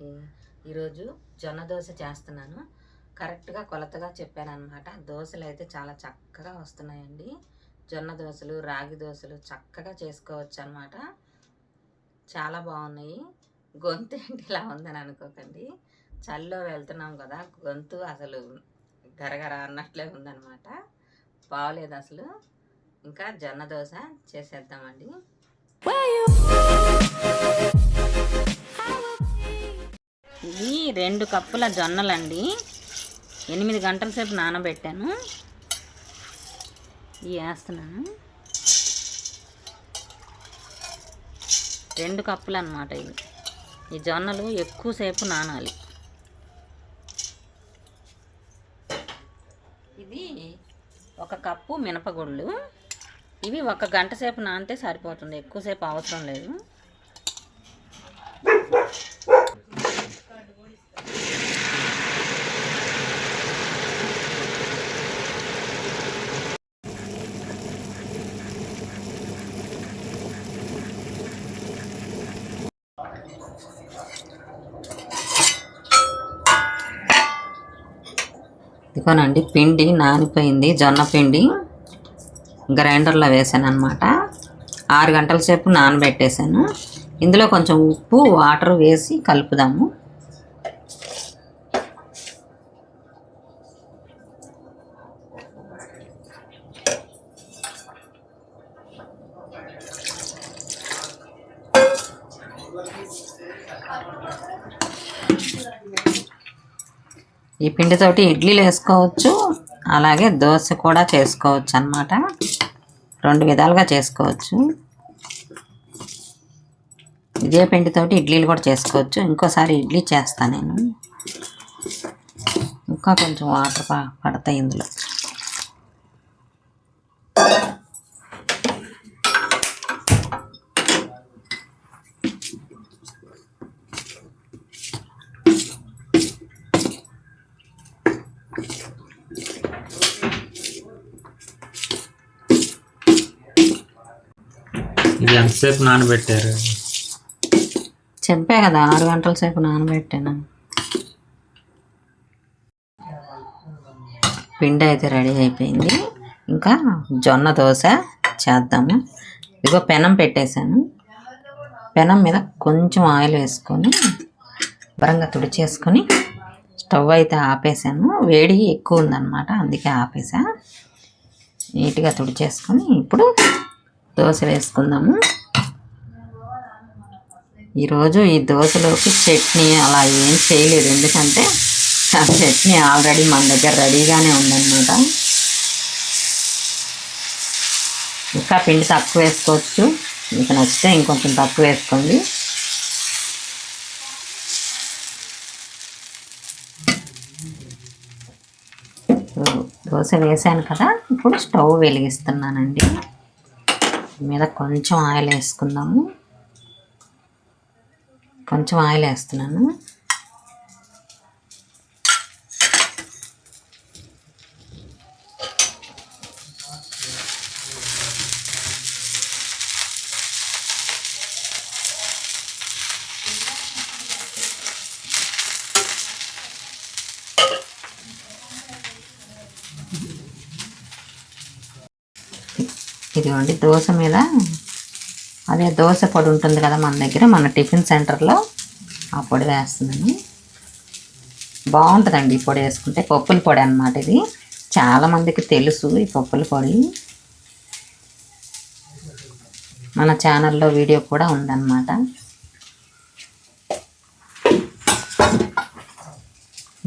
అందరికీ ఈరోజు జొన్న దోశ చేస్తున్నాను. కరెక్ట్గా కొలతగా చెప్పాను అనమాట. దోశలు అయితే చాలా చక్కగా వస్తున్నాయండి. జొన్న దోశలు, రాగి దోశలు చక్కగా చేసుకోవచ్చు అనమాట. చాలా బాగున్నాయి. గొంతు ఏంటి ఇలా ఉందని అనుకోకండి, చలిలో వెళ్తున్నాం కదా, గొంతు అసలు గరగర అన్నట్లే ఉందన్నమాట. బాగలేదు అసలు. ఇంకా జొన్న దోశ చేసేద్దామండి. ఇవి 2 కప్పుల జొన్నలండి. 8 గంటల సేపు నానబెట్టాను. ఇవి వేస్తున్నాను. 2 కప్పులు అన్నమాట ఇవి. ఈ జొన్నలు ఎక్కువసేపు నానాలి. ఇది 1 కప్పు మినపగుళ్ళు. ఇవి 1 గంట సేపు నానితే సరిపోతుంది, ఎక్కువసేపు అవసరం లేదు. ఇదిగోనండి, పిండి నానిపోయింది. జొన్న పిండి గ్రైండర్లో వేసాను అనమాట. 6 గంటల సేపు నానబెట్టేసాను. ఇందులో కొంచెం ఉప్పు, వాటర్ వేసి కలుపుదాము. ఈ పిండితోటి ఇడ్లీలు వేసుకోవచ్చు, అలాగే దోశ కూడా చేసుకోవచ్చు అన్నమాట. 2 విధాలుగా చేసుకోవచ్చు. ఇదే పిండితోటి ఇడ్లీలు కూడా చేసుకోవచ్చు. ఇంకోసారి ఇడ్లీ చేస్తాను నేను. ఇంకా కొంచెం వాటర్ పడతాయి ఇందులో. ఇది ఎంతసేపు నానబెట్టారు? చెప్పే కదా, 6 గంటల సేపు నానబెట్టాను. పిండి అయితే రెడీ అయిపోయింది. ఇంకా జొన్న దోశ చేద్దాము. ఇదిగో పెనం పెట్టేశాను. పెనం మీద కొంచెం ఆయిల్ వేసుకొని శుభ్రంగా తుడిచేసుకొని స్టవ్ అయితే ఆపేసాను. వేడి ఎక్కువ ఉందన్నమాట, అందుకే ఆపేసా. నీట్గా తుడిచేసుకొని ఇప్పుడు దోశ వేసుకుందాము. ఈరోజు ఈ దోశలోకి చట్నీ అలా ఏం చేయలేదు, ఎందుకంటే ఆ చట్నీ ఆల్రెడీ మన దగ్గర రెడీగానే ఉందన్నమాట. ఇంకా పిండి తక్కువ వేసుకోవచ్చు, మీకు నచ్చితే ఇంకొంచెం తక్కువ వేసుకోండి. దోశ వేసాను కదా, ఇప్పుడు స్టవ్ వెలిగిస్తున్నానండి. మీద కొంచెం ఆయిల్ వేసుకుందాము. కొంచెం ఆయిల్ వేస్తున్నాను. ఇదిగోండి, దోశ మీద అదే దోశ పొడి ఉంటుంది కదా మన దగ్గర, మన టిఫిన్ సెంటర్లో, ఆ పొడి వేస్తున్నాను. బాగుంటుందండి ఈ పొడి వేసుకుంటే. పప్పుల పొడి అన్నమాట ఇది. చాలామందికి తెలుసు ఈ పప్పుల పొడి. మన ఛానల్లో వీడియో కూడా ఉందన్నమాట.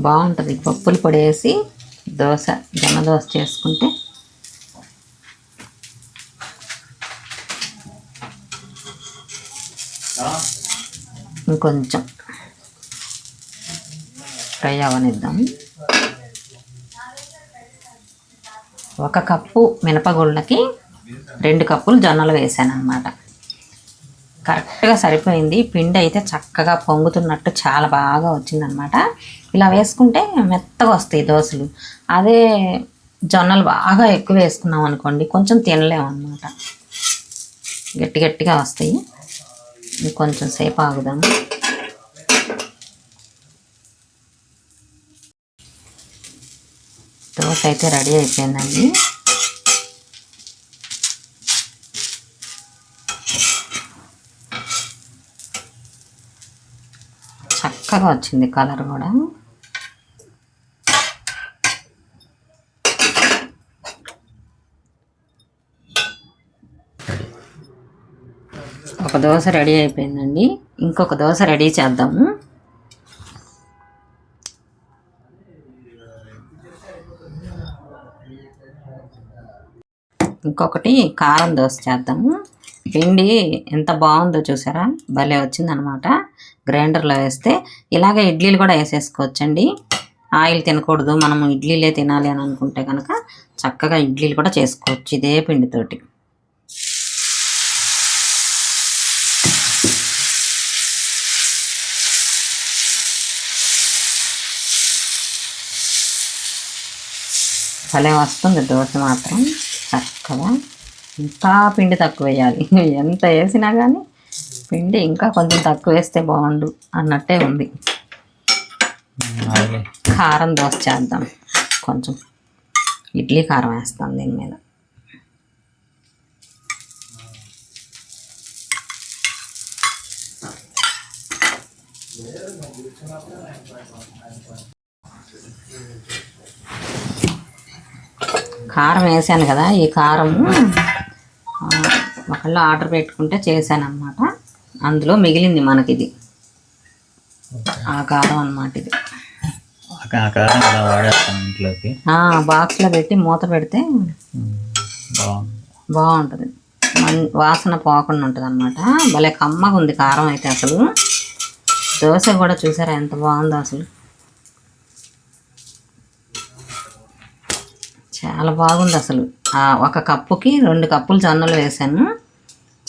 బాగుంటుంది పప్పుల పొడి వేసి దోశ, జొన్న దోశ చేసుకుంటే. ఇంకొంచెం ఫ్రై అవనిద్దాం. 1 కప్పు మినపగుళ్ళకి 2 కప్పులు జొన్నలు వేసాను అన్నమాట. కరెక్ట్గా సరిపోయింది. పిండి అయితే చక్కగా పొంగుతున్నట్టు చాలా బాగా వచ్చిందనమాట. ఇలా వేసుకుంటే మెత్తగా వస్తాయి దోశలు. అదే జొన్నలు బాగా ఎక్కువ వేసుకున్నాం అనుకోండి, కొంచెం తినలేము అన్నమాట, గట్టి గట్టిగా వస్తాయి. ఇంకొంచెం సేపు ఆగుదాము. దోశ అయితే రెడీ అయిపోయిందండి. చక్కగా వచ్చింది కలర్ కూడా. ఒక దోశ రెడీ అయిపోయిందండి. ఇంకొక దోశ రెడీ చేద్దాము. ఇంకొకటి కారం దోశ చేద్దాము. పిండి ఎంత బాగుందో చూసారా, భలే వచ్చిందనమాట. గ్రైండర్లో వేస్తే ఇలాగే ఇడ్లీలు కూడా వేసేసుకోవచ్చండి. ఆయిల్ తినకూడదు, మనము ఇడ్లీలే తినాలి అని అనుకుంటే కనుక చక్కగా ఇడ్లీలు కూడా చేసుకోవచ్చు ఇదే పిండితోటి. భలే వస్తుంది దోశ మాత్రం చక్కగా. ఇంకా పిండి తక్కువ వేయాలి, ఎంత వేసినా కానీ పిండి ఇంకా కొంచెం తక్కువ వేస్తే బాగుండు అన్నట్టే ఉంది. కారం దోశ చేద్దాం. కొంచెం ఇడ్లీ కారం వేస్తాం దీని మీద. కారం వేసాను కదా, ఈ కారము ఒకళ్ళు ఆర్డర్ పెట్టుకుంటే చేశాను అనమాట. అందులో మిగిలింది మనకి ఇది, ఆ కారం అన్నమాట. ఇది బాక్స్లో పెట్టి మూత పెడితే బాగుంటుంది, వాసన పోకుండా ఉంటుంది అనమాట. భలే కమ్మగా ఉంది కారం అయితే. అసలు దోశ కూడా చూసారా ఎంత బాగుందో అసలు, చాలా బాగుంది అసలు. ఒక కప్పుకి 2 కప్పులు జొన్నలు వేసాను,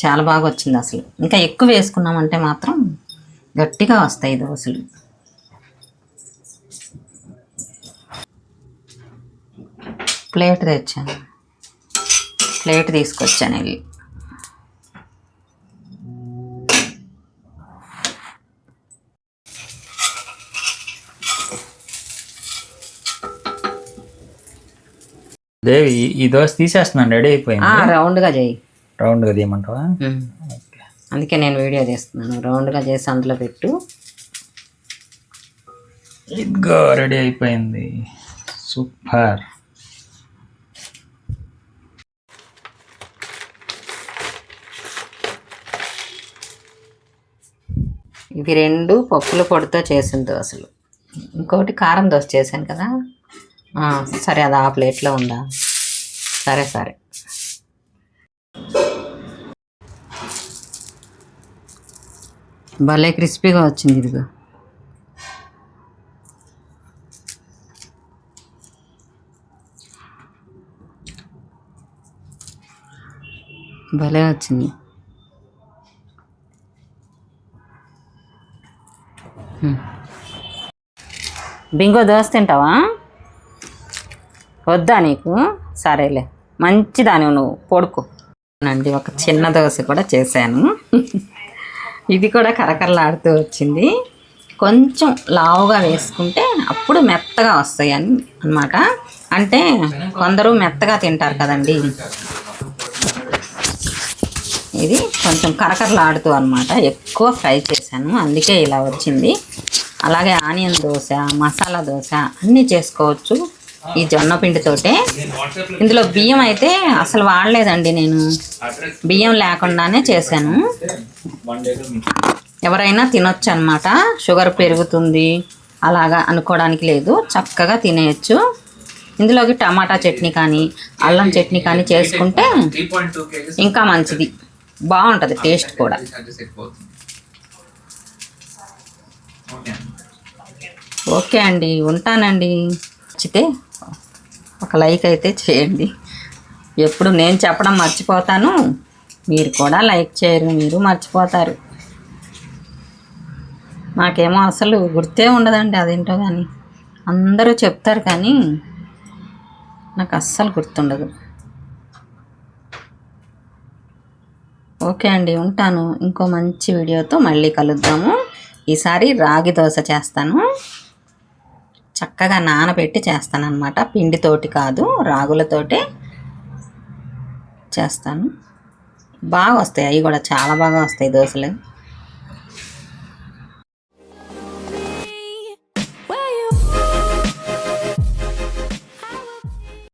చాలా బాగా వచ్చింది అసలు. ఇంకా ఎక్కువ వేసుకున్నామంటే మాత్రం గట్టిగా వస్తాయి దోశలు. ప్లేట్ తెచ్చాను, ప్లేట్ తీసుకొచ్చాను వెళ్ళి. దేవి ఈ దోశ తీసేస్తున్నాను, రెడీ అయిపోయింది. రౌండ్గా చేయి. రౌండ్గా తీయమంటావా? అందుకే నేను వీడియో తీస్తున్నాను. రౌండ్గా చేసి అందులో పెట్టు. ఇదిగో రెడీ అయిపోయింది, సూపర్. ఇవి 2 పప్పుల పొడితో చేసిన దోశలు. ఇంకొకటి కారం దోశ చేశాను కదా. సరే, అది ఆ ప్లేట్లో ఉందా? సరే సరే. భలే క్రిస్పీగా వచ్చింది. ఇదిగో భలే వచ్చింది. బింగో దోశ తింటావా? వద్దా నీకు? సరేలే, మంచిదాని నువ్వు పొడుకో అండి. ఒక చిన్న దోశ కూడా చేశాను. ఇది కూడా కరకరలాడుతూ వచ్చింది. కొంచెం లావుగా వేసుకుంటే అప్పుడు మెత్తగా వస్తాయి అని అన్నమాట. అంటే కొందరు మెత్తగా తింటారు కదండి, ఇది కొంచెం కరకరలాడుతూ అన్నమాట. ఎక్కువ ఫ్రై చేశాను, అందుకే ఇలా వచ్చింది. అలాగే ఆనియన్ దోశ, మసాలా దోశ అన్నీ చేసుకోవచ్చు ఈ జొన్న పిండితోటే. ఇందులో బియ్యం అయితే అసలు వాడలేదండి, నేను బియ్యం లేకుండానే చేశాను. ఎవరైనా తినొచ్చు అన్నమాట. షుగర్ పెరుగుతుంది అలాగా అనుకోవడానికి లేదు, చక్కగా తినేయచ్చు. ఇందులోకి టమాటా చట్నీ కానీ అల్లం చట్నీ కానీ చేసుకుంటే ఇంకా మంచిది, బాగుంటుంది టేస్ట్ కూడా. ఓకే అండి, ఉంటానండి. నచ్చితే ఒక లైక్ అయితే చేయండి. ఎప్పుడు నేను చెప్పడం మర్చిపోతాను, మీరు కూడా లైక్ చేయరు, మీరు మర్చిపోతారు. నాకేమో అసలు గుర్తే ఉండదండి, అదేంటో కానీ అందరూ చెప్తారు కానీ నాకు అస్సలు గుర్తుండదు. ఓకే అండి, ఉంటాను. ఇంకో మంచి వీడియోతో మళ్ళీ కలుద్దాము. ఈసారి రాగి దోశ చేస్తాను. చక్కగా నానబెట్టి చేస్తాను అనమాట. పిండితోటి కాదు, రాగులతోటే చేస్తాను. బాగా వస్తాయి, అవి కూడా చాలా బాగా వస్తాయి దోశలు.